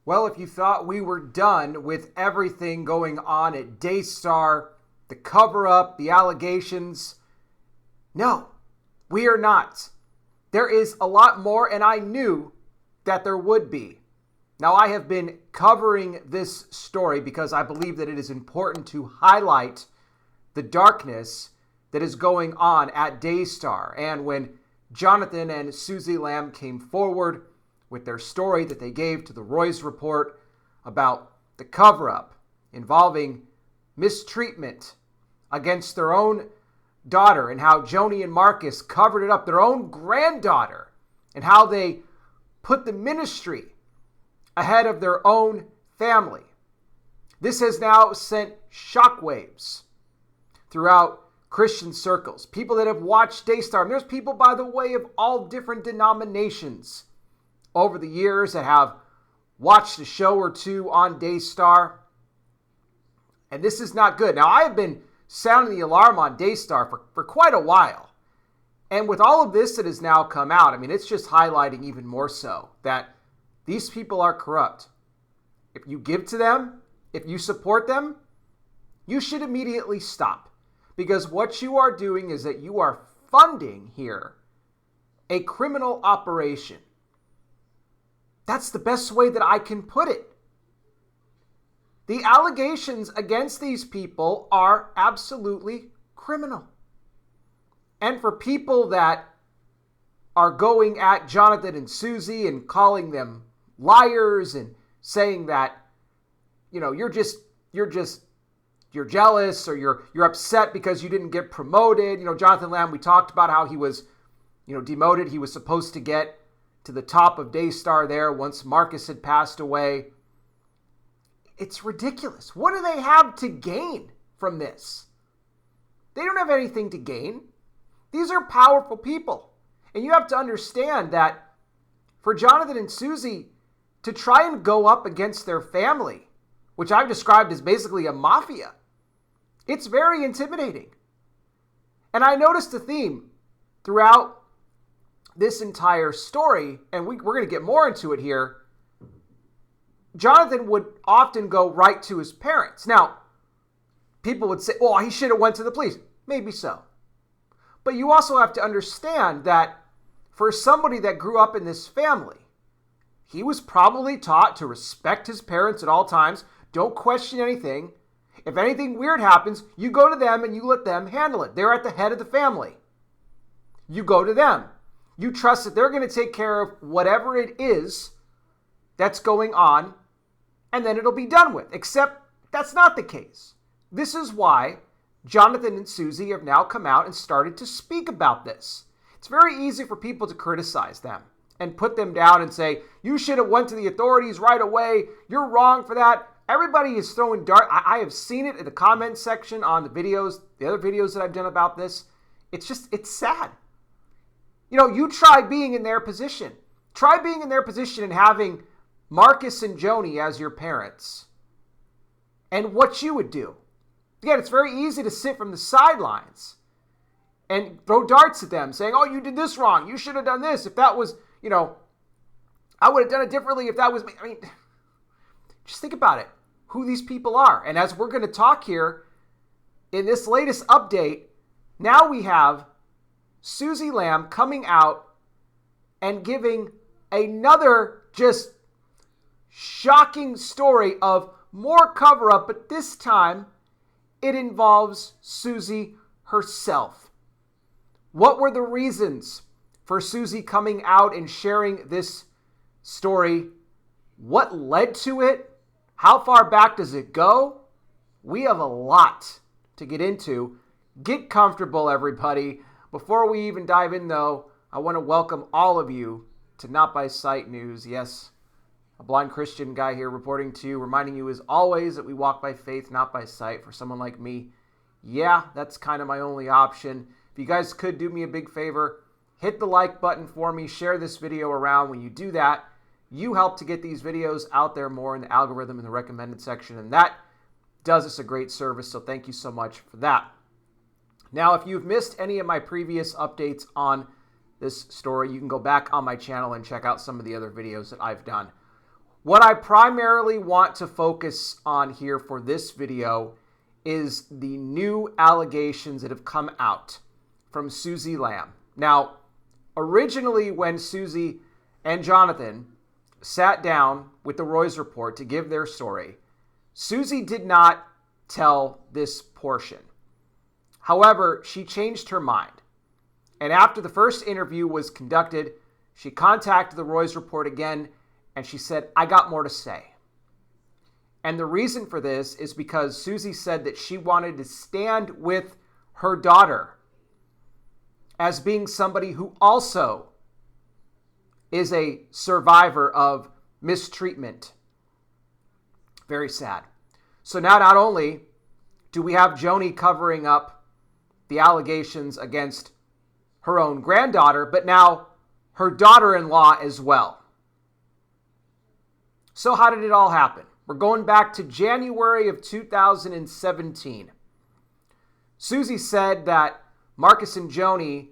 Well, if you thought we were done with everything going on at Daystar, the cover-up, the allegations, no, we are not. There is a lot more, and I knew that there would be. Now, I have been covering this story because I believe that it is important to highlight the darkness that is going on at Daystar. And when Jonathan and Suzy Lamb came forward with their story that they gave to the Roy's Report about the cover-up involving mistreatment against their own daughter and how Joni and Marcus covered it up, their own granddaughter, and how they put the ministry ahead of their own family. This has now sent shockwaves throughout Christian circles. People that have watched Daystar, and there's people, by the way, of all different denominations over the years that have watched a show or two on Daystar. And this is not good. Now, I have been sounding the alarm on Daystar for quite a while. And with all of this that has now come out, I mean, it's just highlighting even more so that these people are corrupt. If you give to them, if you support them, you should immediately stop. Because what you are doing is that you are funding here a criminal operation. That's the best way that I can put it. The allegations against these people are absolutely criminal. And for people that are going at Jonathan and Suzy and calling them liars and saying that, you're jealous or you're upset because you didn't get promoted. Jonathan Lamb, we talked about how he was, demoted. He was supposed to get to the top of Daystar there once Marcus had passed away. It's ridiculous. What do they have to gain from this? They don't have anything to gain. These are powerful people. And you have to understand that for Jonathan and Suzy to try and go up against their family, which I've described as basically a mafia, it's very intimidating. And I noticed a theme throughout this entire story, and we're going to get more into it here. Jonathan would often go right to his parents. Now, people would say, well, he should have went to the police. Maybe so. But you also have to understand that for somebody that grew up in this family, he was probably taught to respect his parents at all times. Don't question anything. If anything weird happens, you go to them and you let them handle it. They're at the head of the family. You go to them. You trust that they're going to take care of whatever it is that's going on, and then it'll be done with. Except that's not the case. This is why Jonathan and Suzy have now come out and started to speak about this. It's very easy for people to criticize them and put them down and say, you should have went to the authorities right away. You're wrong for that. Everybody is throwing dart. I have seen it in the comment section on the videos, the other videos that I've done about this. It's sad. You try being in their position. Try being in their position and having Marcus and Joni as your parents. And what you would do. Again, it's very easy to sit from the sidelines and throw darts at them saying, oh, you did this wrong. You should have done this. If that was, I would have done it differently if that was me. I mean, just think about it, who these people are. And as we're going to talk here in this latest update, now we have Suzy Lamb coming out and giving another just shocking story of more cover-up, but this time it involves Suzy herself. What were the reasons for Suzy coming out and sharing this story? What led to it? How far back does it go? We have a lot to get into. Get comfortable, everybody. Before we even dive in, though, I want to welcome all of you to Not By Sight News. Yes, a blind Christian guy here reporting to you, reminding you as always that we walk by faith, not by sight. For someone like me, yeah, that's kind of my only option. If you guys could do me a big favor, hit the like button for me, share this video around. When you do that, you help to get these videos out there more in the algorithm in the recommended section, and that does us a great service, so thank you so much for that. Now, if you've missed any of my previous updates on this story, you can go back on my channel and check out some of the other videos that I've done. What I primarily want to focus on here for this video is the new allegations that have come out from Suzy Lamb. Now, originally when Suzy and Jonathan sat down with the Roy's Report to give their story, Suzy did not tell this portion. However, she changed her mind. And after the first interview was conducted, she contacted the Roy's Report again, and she said, I got more to say. And the reason for this is because Suzy said that she wanted to stand with her daughter as being somebody who also is a survivor of mistreatment. Very sad. So now not only do we have Joni covering up the allegations against her own granddaughter, but now her daughter-in-law as well. So how did it all happen? We're going back to January of 2017. Suzy said that Marcus and Joni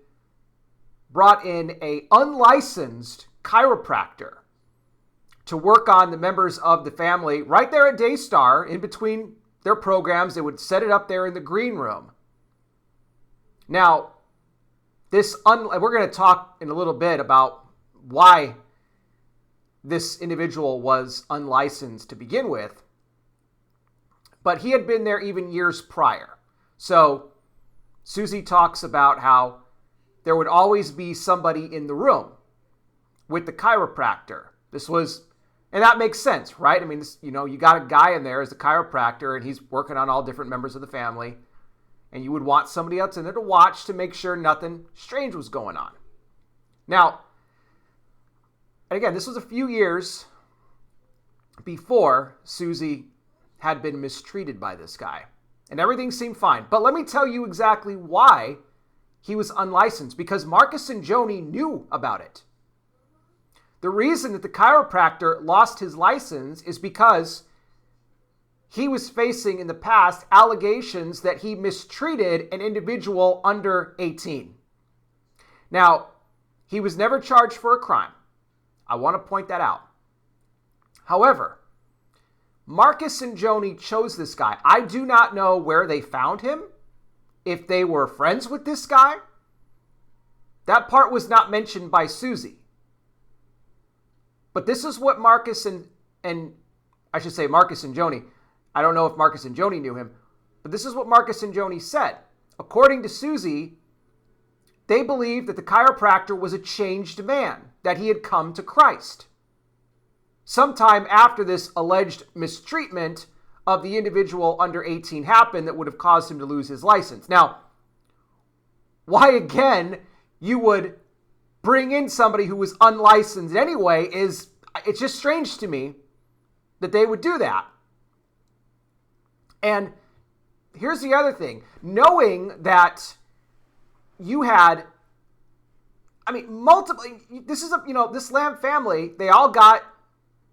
brought in an unlicensed chiropractor to work on the members of the family right there at Daystar. In between their programs, they would set it up there in the green room. Now, we're going to talk in a little bit about why this individual was unlicensed to begin with, but he had been there even years prior. So Suzy talks about how there would always be somebody in the room with the chiropractor. And that makes sense, right? I mean, you got a guy in there as a chiropractor, and he's working on all different members of the family, and you would want somebody else in there to watch to make sure nothing strange was going on. Now, and again, this was a few years before Suzy had been mistreated by this guy, and everything seemed fine. But let me tell you exactly why he was unlicensed, because Marcus and Joni knew about it. The reason that the chiropractor lost his license is because he was facing in the past allegations that he mistreated an individual under 18. Now, he was never charged for a crime. I want to point that out. However, Marcus and Joni chose this guy. I do not know where they found him, if they were friends with this guy. That part was not mentioned by Suzy. But this is what Marcus and Marcus and Joni. I don't know if Marcus and Joni knew him, but this is what Marcus and Joni said. According to Suzy, they believed that the chiropractor was a changed man, that he had come to Christ. Sometime after this alleged mistreatment of the individual under 18 happened that would have caused him to lose his license. Now, why again you would bring in somebody who was unlicensed anyway it's just strange to me that they would do that. And here's the other thing. Knowing that you had, multiple, this Lamb family, they all got,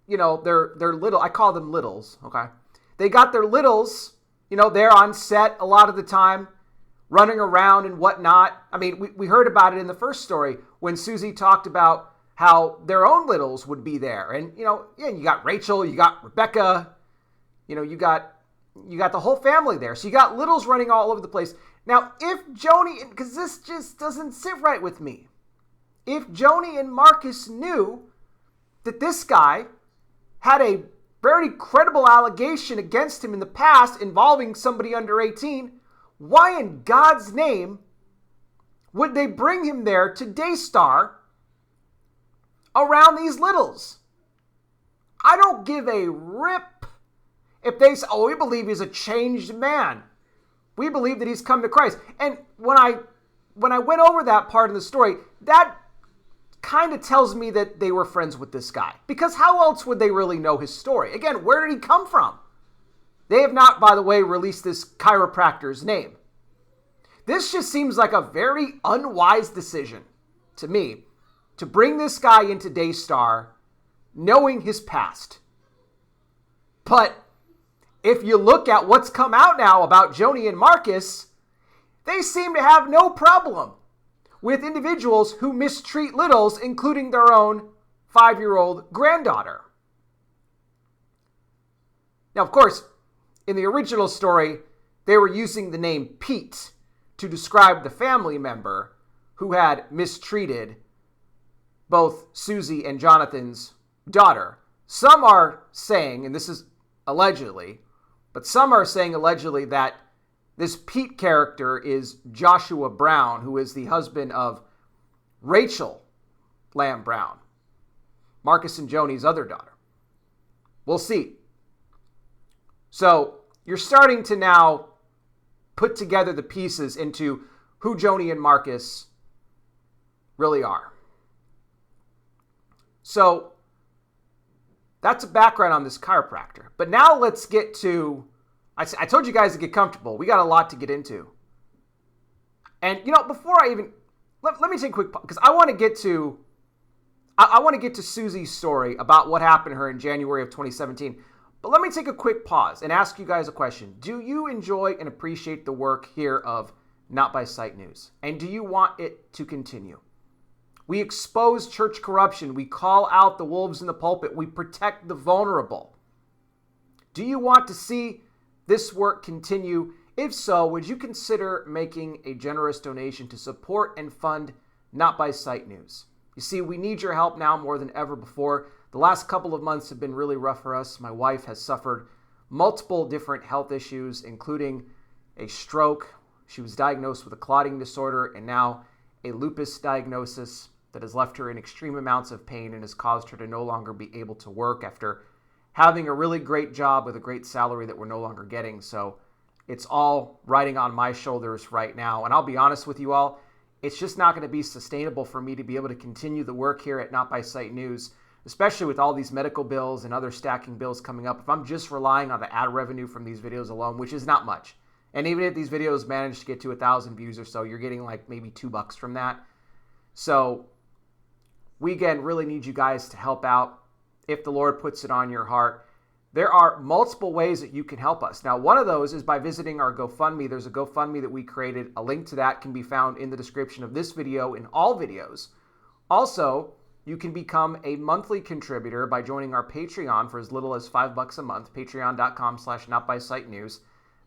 their little, I call them littles, okay? They got their littles, they're on set a lot of the time, running around and whatnot. We heard about it in the first story when Suzy talked about how their own littles would be there. And, you got Rachel, you got Rebecca, you got the whole family there. So you got littles running all over the place. Now, if Joni, because this just doesn't sit right with me, if Joni and Marcus knew that this guy had a very credible allegation against him in the past involving somebody under 18, why in God's name would they bring him there to Daystar around these littles? I don't give a rip if they say, we believe he's a changed man. We believe that he's come to Christ. And when I went over that part of the story, that kind of tells me that they were friends with this guy. Because how else would they really know his story? Again, where did he come from? They have not, by the way, released this chiropractor's name. This just seems like a very unwise decision to me to bring this guy into Daystar knowing his past. But if you look at what's come out now about Joni and Marcus, they seem to have no problem with individuals who mistreat littles, including their own 5-year-old granddaughter. Now, of course, in the original story, they were using the name Pete to describe the family member who had mistreated both Suzy and Jonathan's daughter. Some are saying, and this is allegedly, but some are saying allegedly that this Pete character is Joshua Brown, who is the husband of Rachel Lamb Brown, Marcus and Joni's other daughter. We'll see. So you're starting to now put together the pieces into who Joni and Marcus really are. So that's a background on this chiropractor. But now let's get to, I told you guys to get comfortable. We got a lot to get into. And, before I even, let me take a quick pause, because I want to get to Suzy's story about what happened to her in January of 2017. But let me take a quick pause and ask you guys a question. Do you enjoy and appreciate the work here of Not By Sight News? And do you want it to continue? We expose church corruption. We call out the wolves in the pulpit. We protect the vulnerable. Do you want to see this work continue? If so, would you consider making a generous donation to support and fund Not By Sight News? You see, we need your help now more than ever before. The last couple of months have been really rough for us. My wife has suffered multiple different health issues, including a stroke. She was diagnosed with a clotting disorder and now a lupus diagnosis that has left her in extreme amounts of pain and has caused her to no longer be able to work after having a really great job with a great salary that we're no longer getting. So it's all riding on my shoulders right now. And I'll be honest with you all, it's just not going to be sustainable for me to be able to continue the work here at Not By Sight News, especially with all these medical bills and other stacking bills coming up. If I'm just relying on the ad revenue from these videos alone, which is not much, and even if these videos manage to get to 1,000 views or so, you're getting like maybe $2 from that. So we, again, really need you guys to help out if the Lord puts it on your heart. There are multiple ways that you can help us. Now, one of those is by visiting our GoFundMe. There's a GoFundMe that we created. A link to that can be found in the description of this video and all videos. Also, you can become a monthly contributor by joining our Patreon for as little as $5 a month, patreon.com/notbysightnews.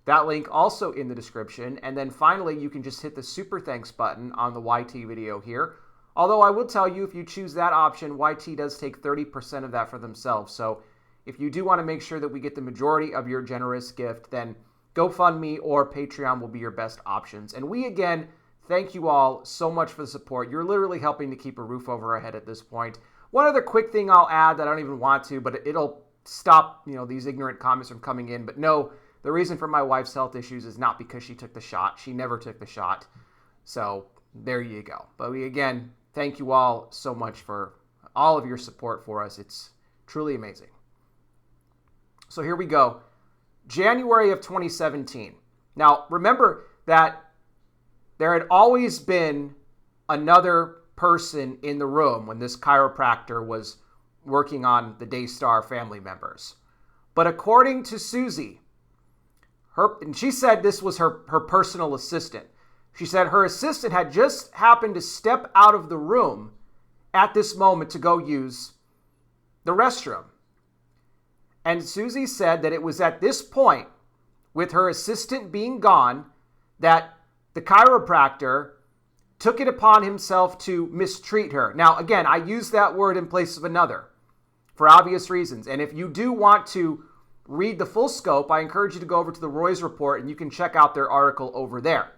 That link also in the description. And then finally, you can just hit the super thanks button on the YT video here. Although I will tell you, if you choose that option, YT does take 30% of that for themselves. So if you do want to make sure that we get the majority of your generous gift, then GoFundMe or Patreon will be your best options. And we, again, thank you all so much for the support. You're literally helping to keep a roof over our head at this point. One other quick thing I'll add that I don't even want to, but it'll stop, these ignorant comments from coming in. But no, the reason for my wife's health issues is not because she took the shot. She never took the shot. So there you go. But we, again, thank you all so much for all of your support for us. It's truly amazing. So here we go. January of 2017. Now, remember that there had always been another person in the room when this chiropractor was working on the Daystar family members. But according to Suzy, and she said this was her personal assistant. She said her assistant had just happened to step out of the room at this moment to go use the restroom. And Suzy said that it was at this point, with her assistant being gone, that the chiropractor took it upon himself to mistreat her. Now, again, I use that word in place of another for obvious reasons. And if you do want to read the full scope, I encourage you to go over to the Roy's Report and you can check out their article over there.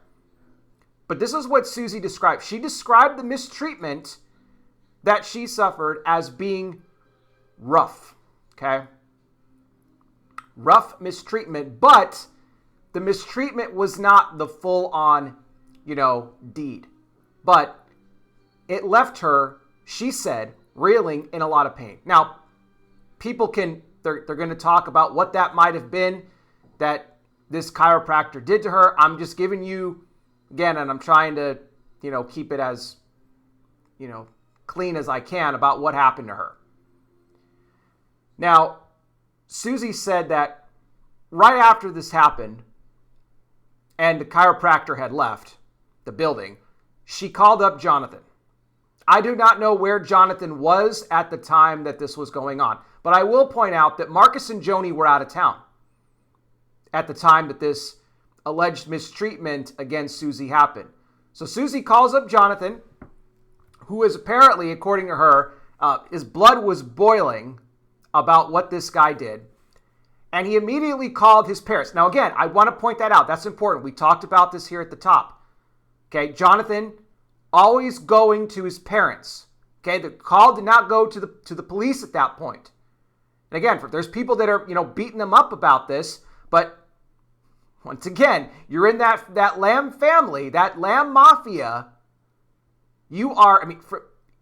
But this is what Suzy described. She described the mistreatment that she suffered as being rough, okay? Rough mistreatment, but the mistreatment was not the full-on, deed. But it left her, she said, reeling in a lot of pain. Now, people they're going to talk about what that might have been that this chiropractor did to her. I'm just giving you, again, and I'm trying to, keep it as, clean as I can about what happened to her. Now, Suzy said that right after this happened and the chiropractor had left the building, she called up Jonathan. I do not know where Jonathan was at the time that this was going on, but I will point out that Marcus and Joni were out of town. at the time that this alleged mistreatment against Suzy happened. So Suzy calls up Jonathan, who is apparently, according to her, his blood was boiling about what this guy did. And he immediately called his parents. Now, again, I want to point that out. That's important. We talked about this here at the top. Okay, Jonathan always going to his parents. Okay, the call did not go to the police at that point. And again, there's people that are, beating them up about this, but once again, you're in that Lamb family, that Lamb mafia. You are,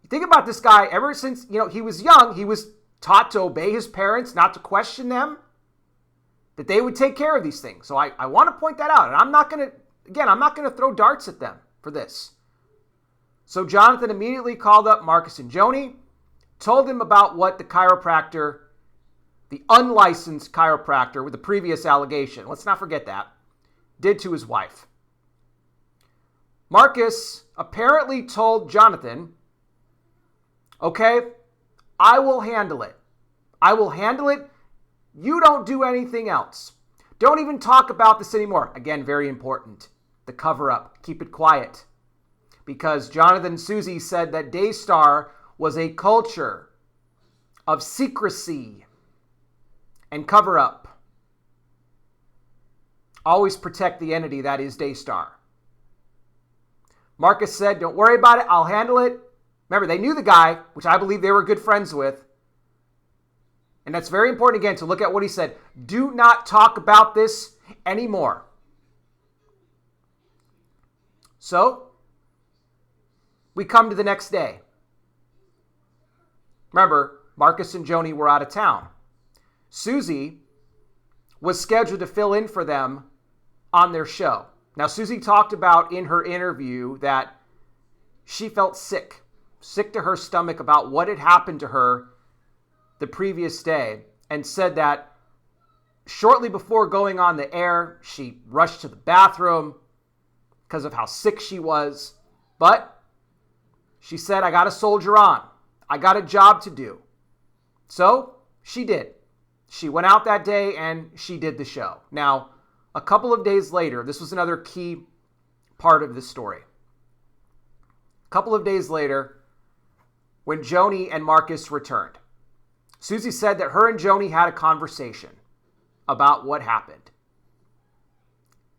think about this guy. Ever since, he was young, he was taught to obey his parents, not to question them, that they would take care of these things. So I want to point that out. And I'm not going to throw darts at them for this. So Jonathan immediately called up Marcus and Joni, told him about what the chiropractor, the unlicensed chiropractor with the previous allegation, let's not forget that, did to his wife. Marcus apparently told Jonathan, okay, I will handle it. I will handle it. You don't do anything else. Don't even talk about this anymore. Again, very important. The cover up. Keep it quiet. Because Jonathan and Suzy said that Daystar was a culture of secrecy and cover up. Always protect the entity that is Daystar. Marcus said, don't worry about it. I'll handle it. Remember, they knew the guy, which I believe they were good friends with. And that's very important, again, to look at what he said. Do not talk about this anymore. So, we come to the next day. Remember, Marcus and Joni were out of town. Suzy was scheduled to fill in for them on their show. Now, Suzy talked about in her interview that she felt sick to her stomach about what had happened to her the previous day, and said that shortly before going on the air, she rushed to the bathroom because of how sick she was. But she said, I got to soldier on. I got a job to do. So she did. She went out that day and she did the show. Now, a couple of days later, this was another key part of this story. A couple of days later, when Joni and Marcus returned, Suzy said that her and Joni had a conversation about what happened.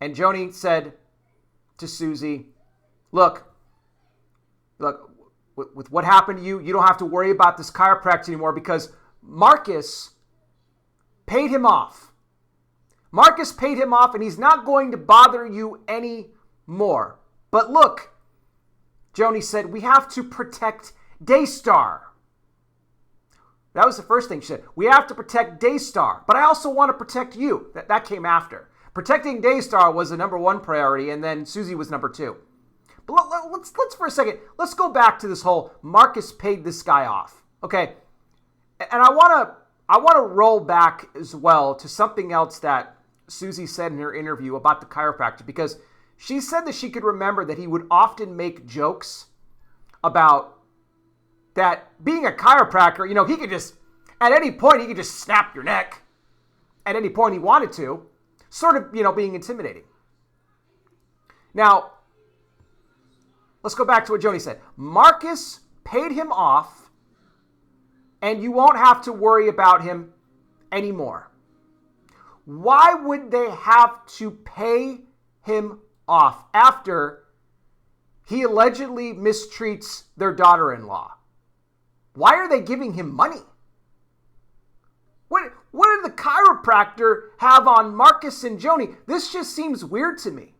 And Joni said to Suzy, look, with what happened to you, you don't have to worry about this chiropractor anymore because Marcus paid him off. Marcus paid him off and he's not going to bother you anymore. But look, Joni said, we have to protect Daystar. That was the first thing she said. We have to protect Daystar, but I also want to protect you. That came after. Protecting Daystar was the number one priority, and then Suzy was number two. But let's for a second, let's go back to this whole Marcus paid this guy off. Okay, and I want to roll back as well to something else that Suzy said in her interview about the chiropractor, because she said that she could remember that he would often make jokes about that being a chiropractor, he could just, at any point, he could just snap your neck at any point he wanted to, sort of, being intimidating. Now, let's go back to what Joni said. Marcus paid him off, and you won't have to worry about him anymore. Why would they have to pay him off after he allegedly mistreats their daughter-in-law? Why are they giving him money? What did the chiropractor have on Marcus and Joni? This just seems weird to me.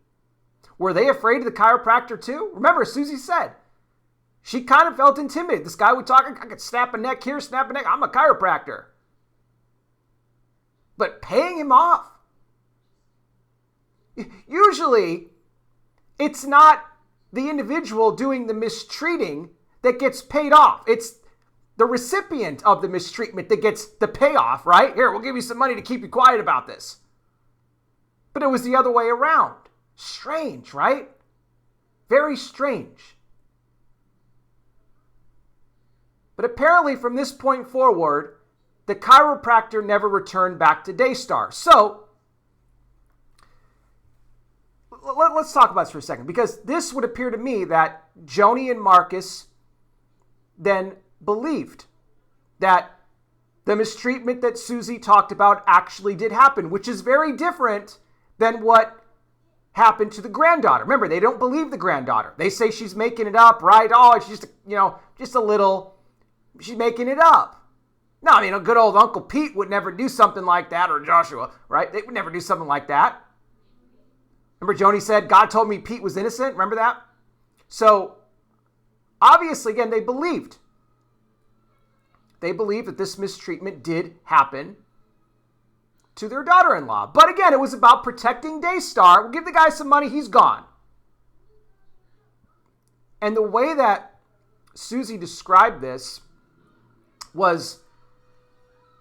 Were they afraid of the chiropractor too? Remember, Suzy said she kind of felt intimidated. This guy would talk, I could snap a neck here, snap a neck. I'm a chiropractor. But paying him off? Usually, it's not the individual doing the mistreating that gets paid off. It's the recipient of the mistreatment that gets the payoff, right? Here, we'll give you some money to keep you quiet about this. But it was the other way around. Strange, right? Very strange. But apparently from this point forward, the chiropractor never returned back to Daystar. So, let's talk about this for a second, because this would appear to me that Joni and Marcus then believed that the mistreatment that Suzy talked about actually did happen, which is very different than what happened to the granddaughter. Remember, they don't believe the granddaughter. They say she's making it up, right? Oh, she's just a little, she's making it up. No, I mean, a good old Uncle Pete would never do something like that, or Joshua, right? They would never do something like that. Remember, Joni said, God told me Pete was innocent. Remember that? So, obviously, again, they believed. They believed that this mistreatment did happen to their daughter-in-law. But again, it was about protecting Daystar. We'll give the guy some money, he's gone. And the way that Suzy described this was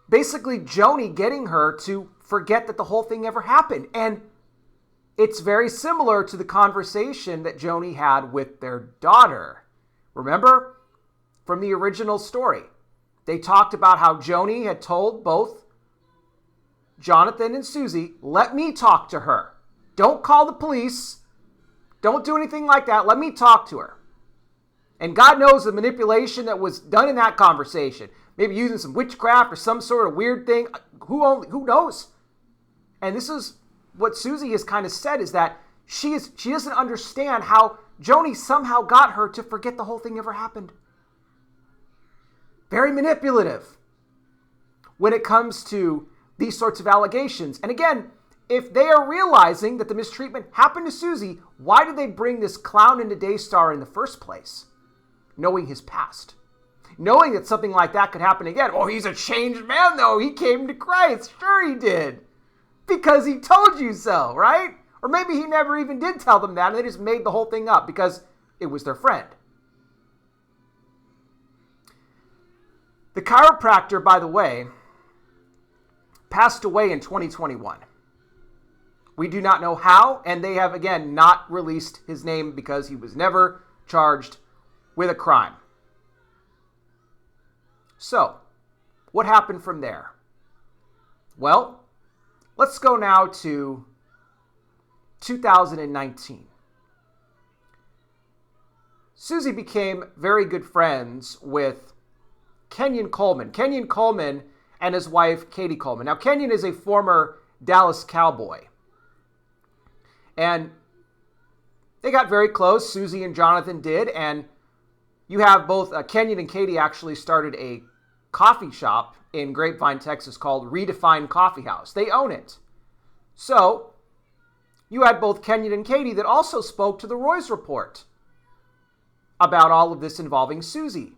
basically Joni getting her to forget that the whole thing ever happened. And it's very similar to the conversation that Joni had with their daughter. Remember? From the original story. They talked about how Joni had told both Jonathan and Suzy, let me talk to her. Don't call the police. Don't do anything like that. Let me talk to her. And God knows the manipulation that was done in that conversation. Maybe using some witchcraft or some sort of weird thing. Who knows? And this is what Suzy has kind of said, is that she doesn't understand how Joni somehow got her to forget the whole thing ever happened. Very manipulative when it comes to these sorts of allegations. And again, if they are realizing that the mistreatment happened to Suzy, why did they bring this clown into Daystar in the first place? Knowing his past. Knowing that something like that could happen again. Oh, he's a changed man, though. He came to Christ. Sure he did. Because he told you so, right? Or maybe he never even did tell them that, and they just made the whole thing up because it was their friend. The chiropractor, by the way, passed away in 2021. We do not know how, and they have, again, not released his name because he was never charged with a crime. So, what happened from there? Well, let's go now to 2019. Suzy became very good friends with Kenyon Coleman. Kenyon Coleman and his wife, Katie Coleman. Now, Kenyon is a former Dallas Cowboy. And they got very close. Suzy and Jonathan did. And you have both Kenyon and Katie actually started a coffee shop in Grapevine, Texas called Redefined Coffee House. They own it. So, you had both Kenyon and Katie that also spoke to the Roy's Report about all of this involving Suzy.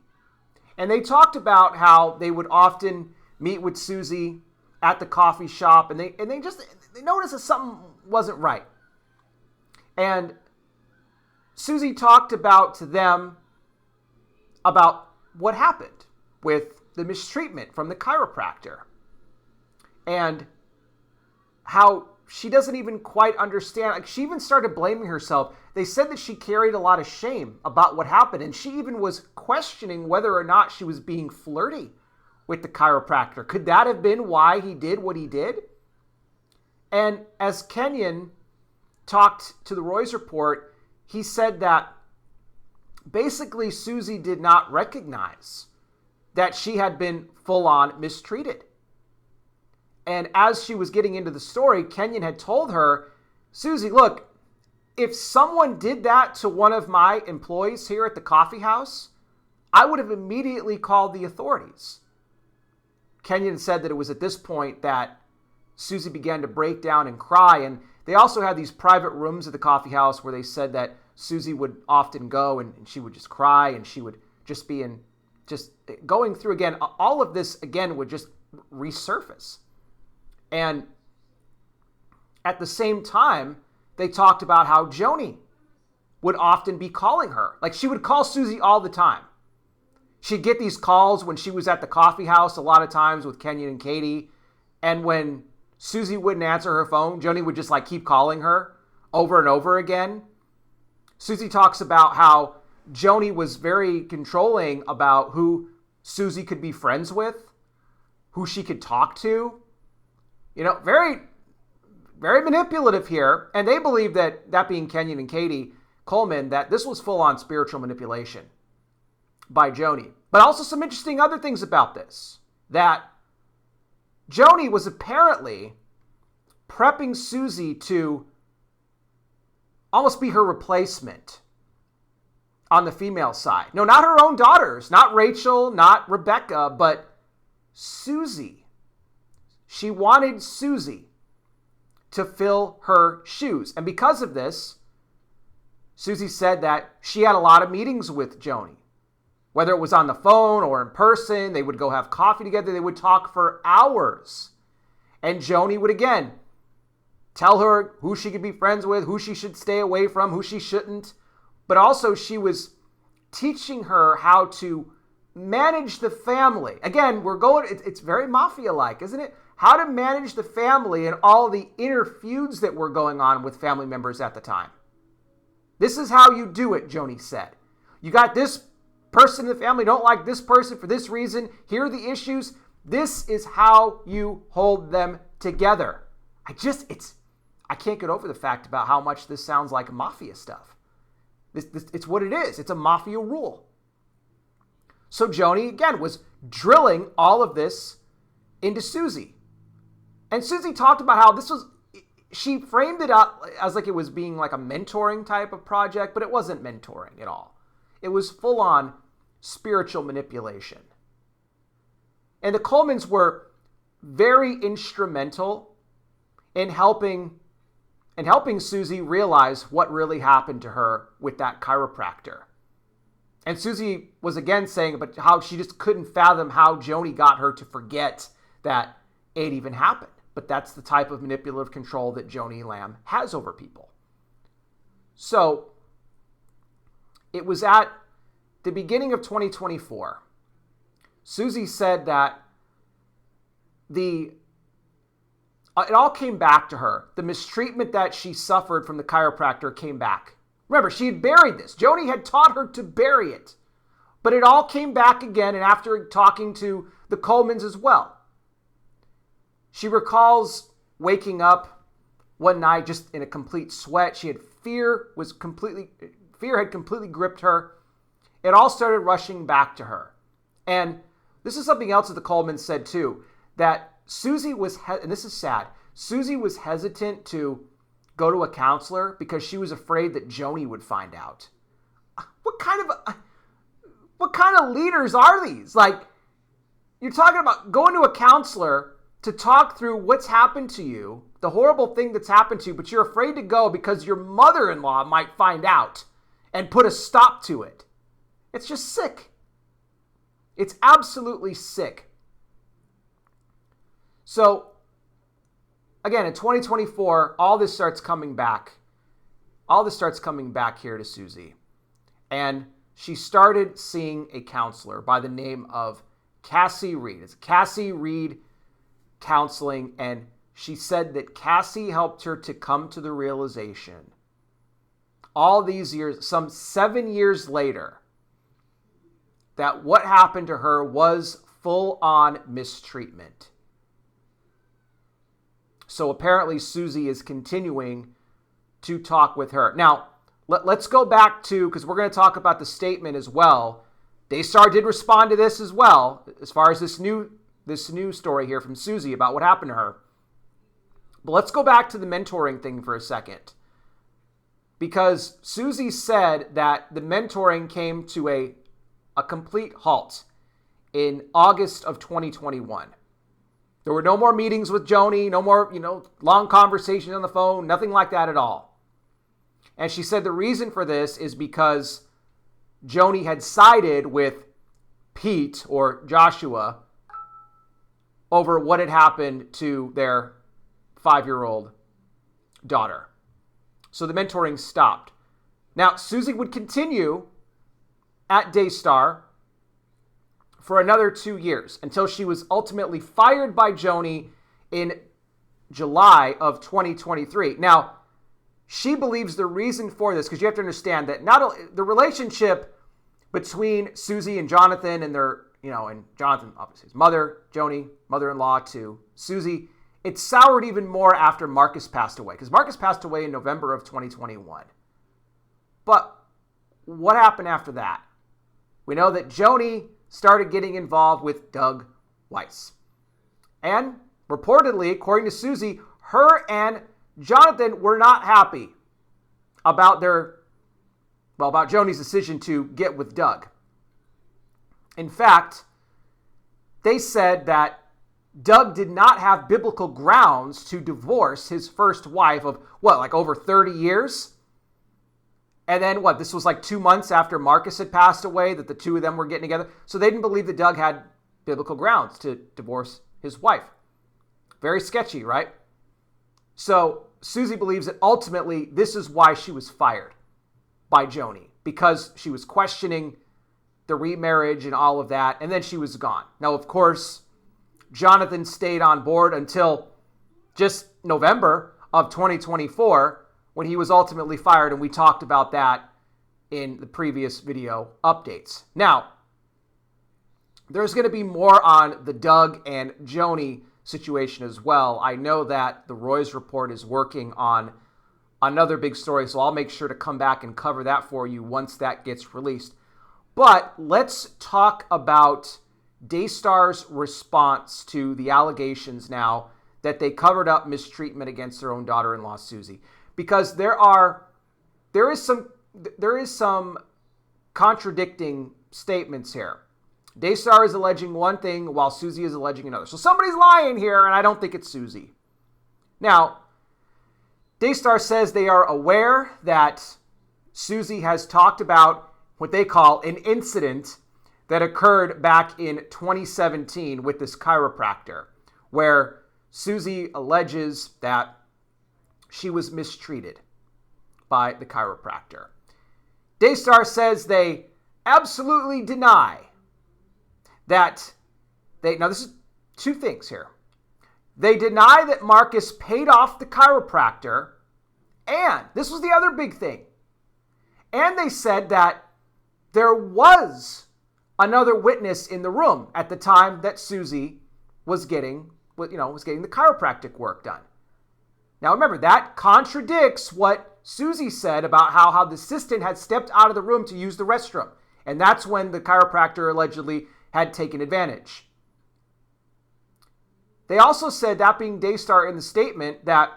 And they talked about how they would often meet with Suzy at the coffee shop, and they noticed that something wasn't right. And Suzy talked to them about what happened with the mistreatment from the chiropractor. And how she doesn't even quite understand. Like, she even started blaming herself. They said that she carried a lot of shame about what happened, and she even was questioning whether or not she was being flirty with the chiropractor. Could that have been why he did what he did? And as Kenyon talked to the Roy's Report, he said that basically Suzy did not recognize that she had been full-on mistreated. And as she was getting into the story, Kenyon had told her, Suzy, look, if someone did that to one of my employees here at the coffee house, I would have immediately called the authorities. Kenyon said that it was at this point that Suzy began to break down and cry. And they also had these private rooms at the coffee house where they said that Suzy would often go and she would just cry, and she would just be just going through again. All of this again would just resurface. And at the same time, they talked about how Joni would often be calling her. Like, she would call Suzy all the time. She'd get these calls when she was at the coffee house a lot of times with Kenyon and Katie. And when Suzy wouldn't answer her phone, Joni would just keep calling her over and over again. Suzy talks about how Joni was very controlling about who Suzy could be friends with, who she could talk to. Very very manipulative here. And they believe that being Kenyon and Katie Coleman, that this was full-on spiritual manipulation by Joni. But also some interesting other things about this. That Joni was apparently prepping Suzy to almost be her replacement on the female side. No, not her own daughters, not Rachel, not Rebecca, but Suzy. She wanted Suzy to fill her shoes. And because of this, Suzy said that she had a lot of meetings with Joni. Whether it was on the phone or in person, they would go have coffee together. They would talk for hours. And Joni would, again, tell her who she could be friends with, who she should stay away from, who she shouldn't. But also she was teaching her how to manage the family. Again, it's very mafia-like, isn't it? How to manage the family and all the inner feuds that were going on with family members at the time. This is how you do it, Joni said. You got this person in the family, don't like this person for this reason. Here are the issues. This is how you hold them together. I can't get over the fact about how much this sounds like mafia stuff. It's what it is. It's a mafia rule. So Joni, again, was drilling all of this into Suzy. And Suzy talked about how she framed it up as like it was being like a mentoring type of project, but it wasn't mentoring at all. It was full-on spiritual manipulation. And the Colemans were very instrumental in helping Suzy realize what really happened to her with that chiropractor. And Suzy was again saying about how she just couldn't fathom how Joni got her to forget that it even happened. But that's the type of manipulative control that Joni Lamb has over people. So it was at the beginning of 2024. Suzy said that it all came back to her. The mistreatment that she suffered from the chiropractor came back. Remember, she had buried this. Joni had taught her to bury it. But it all came back again, and after talking to the Colemans as well. She recalls waking up one night just in a complete sweat. She had fear had completely gripped her. It all started rushing back to her. And this is something else that the Colemans said too, that Suzy was, and this is sad, Suzy was hesitant to go to a counselor because she was afraid that Joni would find out. What kind of leaders are these? Like, you're talking about going to a counselor to talk through what's happened to you, the horrible thing that's happened to you, but you're afraid to go because your mother-in-law might find out and put a stop to it. It's just sick. It's absolutely sick. So, again, in 2024, all this starts coming back. All this starts coming back here to Suzy. And she started seeing a counselor by the name of Cassie Reed. It's Cassie Reed Counseling, and she said that Cassie helped her to come to the realization all these years, some 7 years later, that what happened to her was full-on mistreatment. So apparently Suzy is continuing to talk with her. Now, let's go back to, because we're going to talk about the statement as well. Daystar did respond to this as well, as far as this new story here from Suzy about what happened to her. But let's go back to the mentoring thing for a second. Because Suzy said that the mentoring came to a complete halt in August of 2021. There were no more meetings with Joni, no more, long conversations on the phone, nothing like that at all. And she said the reason for this is because Joni had sided with Pete or Joshua over what had happened to their 5-year-old daughter. So the mentoring stopped. Now, Suzy would continue at Daystar for another 2 years until she was ultimately fired by Joni in July of 2023. Now, she believes the reason for this, because you have to understand that not only the relationship between Suzy and Jonathan and their, and Jonathan, obviously his mother, Joni, mother-in-law to Suzy, it soured even more after Marcus passed away, because Marcus passed away in November of 2021. But what happened after that? We know that Joni started getting involved with Doug Weiss. And reportedly, according to Suzy, her and Jonathan were not happy about about Joni's decision to get with Doug. In fact, they said that Doug did not have biblical grounds to divorce his first wife of, over 30 years? And then this was 2 months after Marcus had passed away that the two of them were getting together. So they didn't believe that Doug had biblical grounds to divorce his wife. Very sketchy, right? So Suzy believes that ultimately this is why she was fired by Joni, because she was questioning the remarriage and all of that, and then she was gone. Now, of course, Jonathan stayed on board until just November of 2024, when he was ultimately fired, and we talked about that in the previous video updates. Now, there's going to be more on the Doug and Joni situation as well. I know that the Roy's Report is working on another big story, so I'll make sure to come back and cover that for you once that gets released. But let's talk about Daystar's response to the allegations now that they covered up mistreatment against their own daughter-in-law, Suzy. Because there is some contradicting statements here. Daystar is alleging one thing while Suzy is alleging another. So somebody's lying here, and I don't think it's Suzy. Now, Daystar says they are aware that Suzy has talked about what they call an incident that occurred back in 2017 with this chiropractor, where Suzy alleges that she was mistreated by the chiropractor. Daystar says they absolutely deny that now this is two things here. They deny that Marcus paid off the chiropractor, and this was the other big thing. And they said that there was another witness in the room at the time that Suzy was getting the chiropractic work done. Now remember, that contradicts what Suzy said about how the assistant had stepped out of the room to use the restroom. And that's when the chiropractor allegedly had taken advantage. They also said, that being Daystar in the statement, that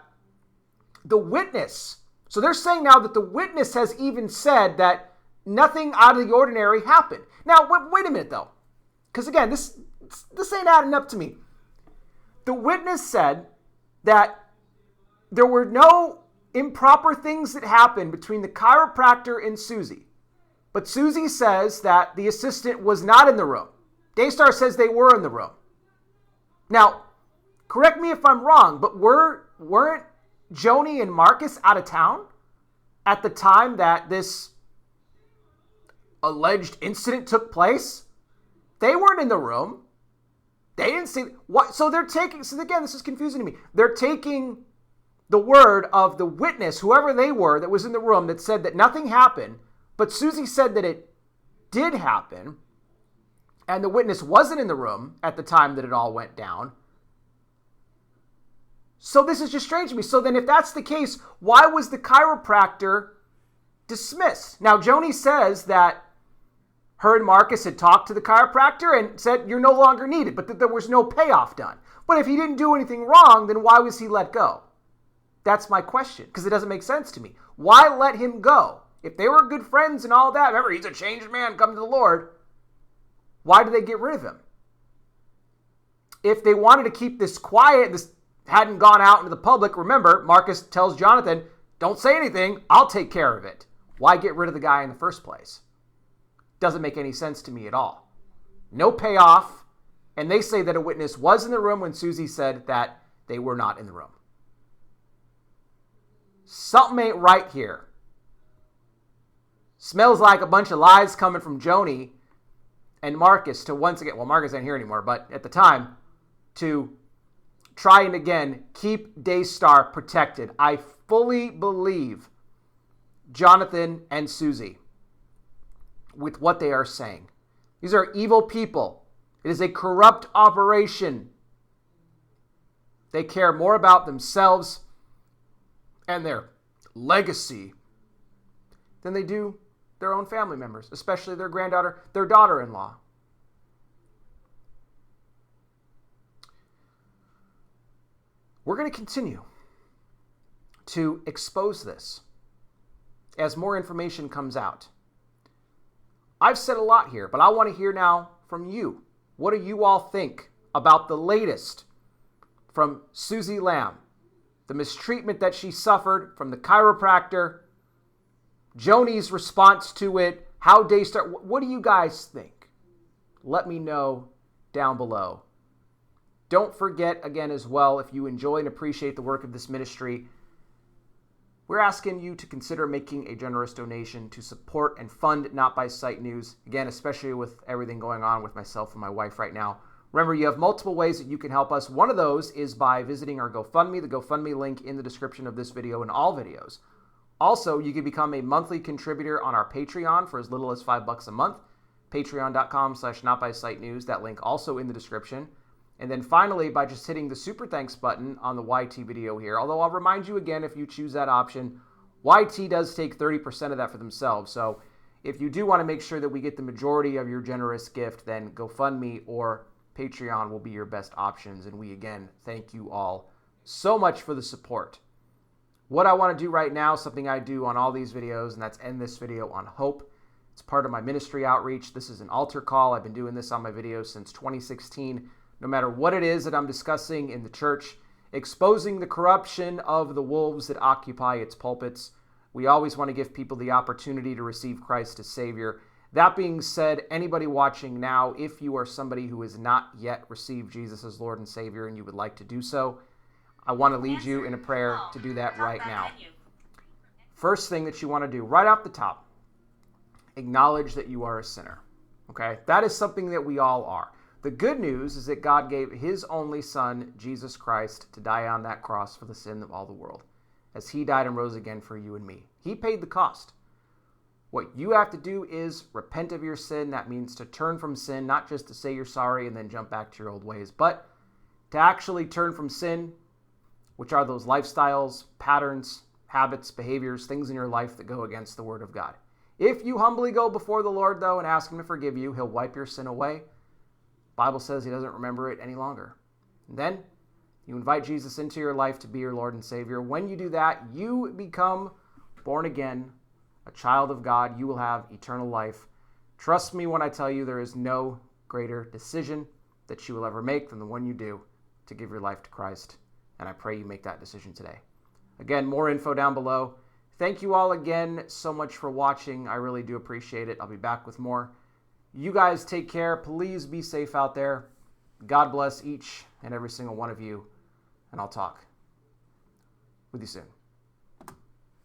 the witness, so they're saying now that the witness has even said that nothing out of the ordinary happened. Now, wait a minute though, because again, this ain't adding up to me. The witness said that there were no improper things that happened between the chiropractor and Suzy. But Suzy says that the assistant was not in the room. Daystar says they were in the room. Now, correct me if I'm wrong, but weren't Joni and Marcus out of town at the time that this alleged incident took place? They weren't in the room. They didn't see what. So again, this is confusing to me. They're taking the word of the witness, whoever they were, that was in the room, that said that nothing happened, but Suzy said that it did happen, and the witness wasn't in the room at the time that it all went down. So this is just strange to me. So then if that's the case, why was the chiropractor dismissed? Now, Joni says that her and Marcus had talked to the chiropractor and said, you're no longer needed, but that there was no payoff done. But if he didn't do anything wrong, then why was he let go? That's my question, because it doesn't make sense to me. Why let him go? If they were good friends and all that, remember, he's a changed man, come to the Lord. Why did they get rid of him? If they wanted to keep this quiet, this hadn't gone out into the public, remember, Marcus tells Jonathan, don't say anything, I'll take care of it. Why get rid of the guy in the first place? Doesn't make any sense to me at all. No payoff, and they say that a witness was in the room when Suzy said that they were not in the room. Something ain't right here. Smells like a bunch of lies coming from Joni and Marcus to once again, well, Marcus ain't here anymore, but at the time, to try and again keep Daystar protected. I fully believe Jonathan and Suzy with what they are saying. These are evil people. It is a corrupt operation. They care more about themselves and their legacy than they do their own family members, especially their granddaughter, their daughter-in-law. We're going to continue to expose this as more information comes out. I've said a lot here, but I want to hear now from you. What do you all think about the latest from Suzy Lamb, the mistreatment that she suffered from the chiropractor, Joni's response to it, how Daystar, what do you guys think? Let me know down below. Don't forget, again, as well, if you enjoy and appreciate the work of this ministry, we're asking you to consider making a generous donation to support and fund Not By Sight News. Again, especially with everything going on with myself and my wife right now. Remember, you have multiple ways that you can help us. One of those is by visiting our GoFundMe, the GoFundMe link in the description of this video and all videos. Also, you can become a monthly contributor on our Patreon for as little as $5 a month. Patreon.com/NotBySightNews. That link also in the description. And then finally, by just hitting the Super Thanks button on the YT video here, although I'll remind you again, if you choose that option, YT does take 30% of that for themselves. So if you do want to make sure that we get the majority of your generous gift, then GoFundMe or Patreon will be your best options. And we, again, thank you all so much for the support. What I want to do right now, something I do on all these videos, and that's end this video on hope. It's part of my ministry outreach. This is an altar call. I've been doing this on my videos since 2016. No matter what it is that I'm discussing in the church, exposing the corruption of the wolves that occupy its pulpits, we always want to give people the opportunity to receive Christ as Savior. That being said, anybody watching now, if you are somebody who has not yet received Jesus as Lord and Savior and you would like to do so, I want to lead you in a prayer to do that right now. First thing that you want to do, right off the top, acknowledge that you are a sinner. Okay? That is something that we all are. The good news is that God gave his only son, Jesus Christ, to die on that cross for the sin of all the world, as he died and rose again for you and me. He paid the cost. What you have to do is repent of your sin. That means to turn from sin, not just to say you're sorry and then jump back to your old ways, but to actually turn from sin, which are those lifestyles, patterns, habits, behaviors, things in your life that go against the word of God. If you humbly go before the Lord, though, and ask him to forgive you, he'll wipe your sin away. Bible says he doesn't remember it any longer. And then you invite Jesus into your life to be your Lord and Savior. When you do that, you become born again, a child of God. You will have eternal life. Trust me when I tell you there is no greater decision that you will ever make than the one you do to give your life to Christ. And I pray you make that decision today. Again, more info down below. Thank you all again so much for watching. I really do appreciate it. I'll be back with more. You guys take care. Please be safe out there. God bless each and every single one of you. And I'll talk with you soon.